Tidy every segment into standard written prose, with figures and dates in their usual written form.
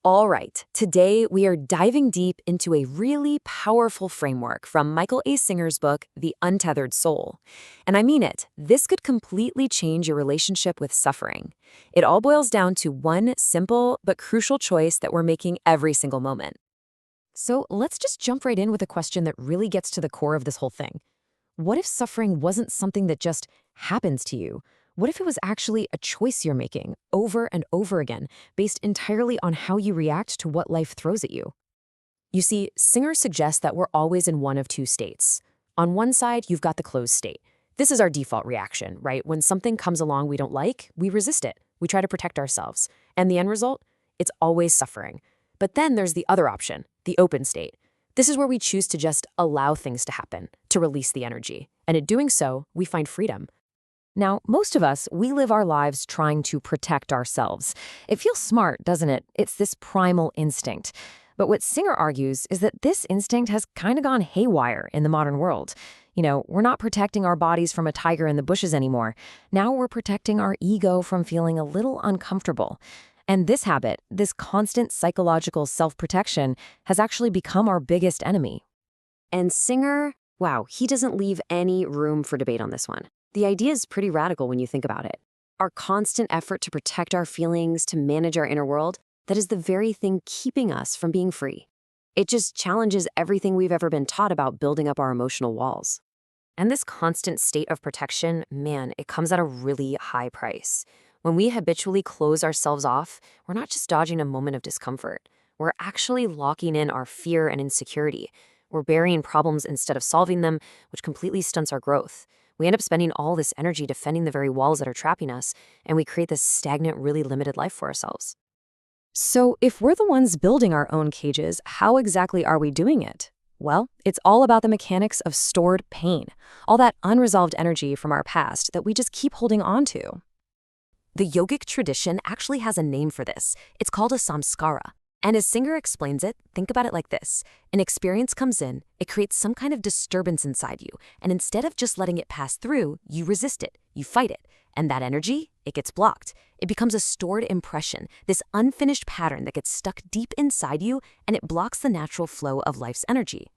All right, today we are diving deep into a really powerful framework from Michael A. Singer's book, The Untethered Soul. And I mean it, this could completely change your relationship with suffering. It all boils down to one simple but crucial choice that we're making every single moment. So let's just jump right in with a question that really gets to the core of this whole thing. What if suffering wasn't something that just happens to you? What if it was actually a choice you're making over and over again, based entirely on how you react to what life throws at you? You see, Singer suggests that we're always in one of two states. On one side, you've got the closed state. This is our default reaction, right? When something comes along we don't like, we resist it. We try to protect ourselves. And the end result? It's always suffering. But then there's the other option, the open state. This is where we choose to just allow things to happen, to release the energy. And in doing so, we find freedom. Now, most of us, we live our lives trying to protect ourselves. It feels smart, doesn't it? It's this primal instinct. But what Singer argues is that this instinct has kind of gone haywire in the modern world. We're not protecting our bodies from a tiger in the bushes anymore. Now we're protecting our ego from feeling a little uncomfortable. And this habit, this constant psychological self-protection, has actually become our biggest enemy. And Singer, wow, he doesn't leave any room for debate on this one. The idea is pretty radical when you think about it. Our constant effort to protect our feelings, to manage our inner world, that is the very thing keeping us from being free. It just challenges everything we've ever been taught about building up our emotional walls. And this constant state of protection, man, it comes at a really high price. When we habitually close ourselves off, we're not just dodging a moment of discomfort. We're actually locking in our fear and insecurity. We're burying problems instead of solving them, which completely stunts our growth. We end up spending all this energy defending the very walls that are trapping us, and we create this stagnant, really limited life for ourselves. So if we're the ones building our own cages, how exactly are we doing it? Well, it's all about the mechanics of stored pain, all that unresolved energy from our past that we just keep holding on to. The yogic tradition actually has a name for this. It's called a samskara. And as Singer explains it, think about it like this. An experience comes in, it creates some kind of disturbance inside you, and instead of just letting it pass through, you resist it, you fight it. And that energy, it gets blocked. It becomes a stored impression, this unfinished pattern that gets stuck deep inside you, and it blocks the natural flow of life's energy.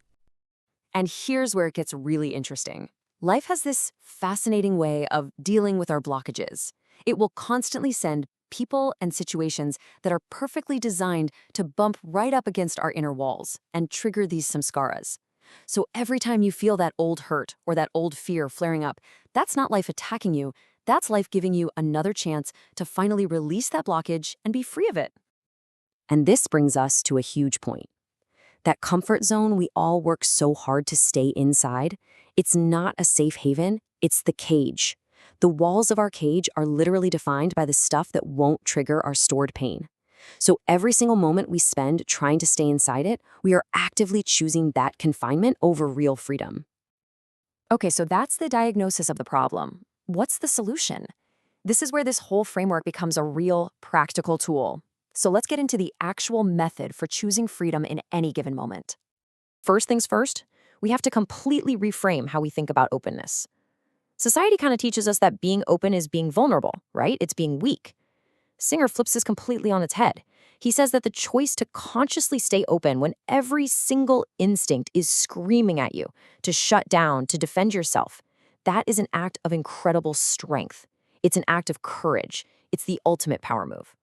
And here's where it gets really interesting. Life has this fascinating way of dealing with our blockages. It will constantly send people and situations that are perfectly designed to bump right up against our inner walls and trigger these samskaras. So every time you feel that old hurt or that old fear flaring up, that's not life attacking you, that's life giving you another chance to finally release that blockage and be free of it. And this brings us to a huge point. That comfort zone we all work so hard to stay inside, it's not a safe haven, it's the cage. The walls of our cage are literally defined by the stuff that won't trigger our stored pain. So every single moment we spend trying to stay inside it, we are actively choosing that confinement over real freedom. Okay, so that's the diagnosis of the problem. What's the solution? This is where this whole framework becomes a real, practical tool. So let's get into the actual method for choosing freedom in any given moment. First things first, we have to completely reframe how we think about openness. Society kind of teaches us that being open is being vulnerable, right? It's being weak. Singer flips this completely on its head. He says that the choice to consciously stay open when every single instinct is screaming at you to shut down, to defend yourself, that is an act of incredible strength. It's an act of courage. It's the ultimate power move.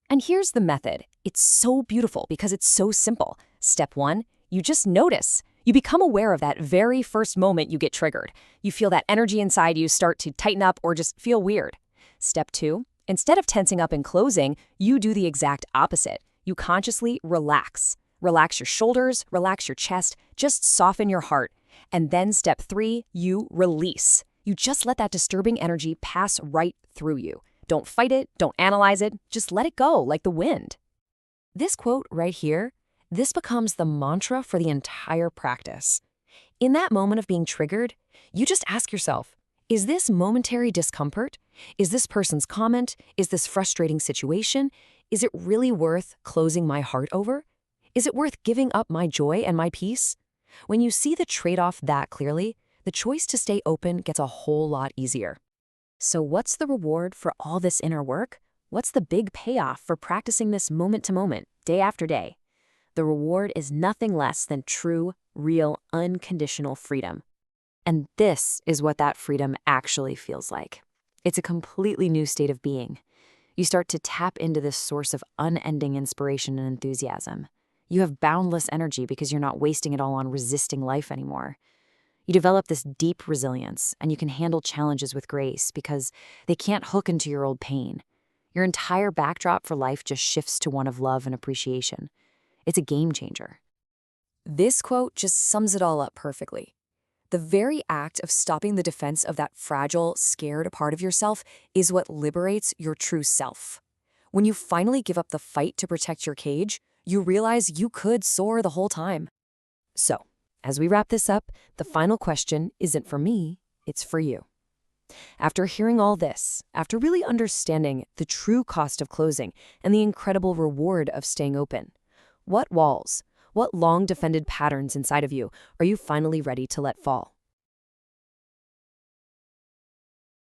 And here's the method. It's so beautiful because it's so simple. Step 1, you just notice. You become aware of that very first moment you get triggered. You feel that energy inside you start to tighten up or just feel weird. Step 2, instead of tensing up and closing, you do the exact opposite. You consciously relax. Relax your shoulders, relax your chest, just soften your heart. And then step 3, you release. You just let that disturbing energy pass right through you. Don't fight it, don't analyze it, just let it go like the wind. This quote right here, this becomes the mantra for the entire practice. In that moment of being triggered, you just ask yourself, is this momentary discomfort? Is this person's comment? Is this frustrating situation? Is it really worth closing my heart over? Is it worth giving up my joy and my peace? When you see the trade-off that clearly, the choice to stay open gets a whole lot easier. So what's the reward for all this inner work? What's the big payoff for practicing this moment to moment, day after day. The reward is nothing less than true, real, unconditional freedom. And this is what that freedom actually feels like. It's a completely new state of being. You start to tap into this source of unending inspiration and enthusiasm. You have boundless energy because you're not wasting it all on resisting life anymore. You develop this deep resilience, and you can handle challenges with grace because they can't hook into your old pain. Your entire backdrop for life just shifts to one of love and appreciation. It's a game changer. This quote just sums it all up perfectly. The very act of stopping the defense of that fragile, scared part of yourself is what liberates your true self. When you finally give up the fight to protect your cage, you realize you could soar the whole time. So, as we wrap this up, the final question isn't for me, it's for you. After hearing all this, after really understanding the true cost of closing and the incredible reward of staying open, what walls, what long-defended patterns inside of you are you finally ready to let fall?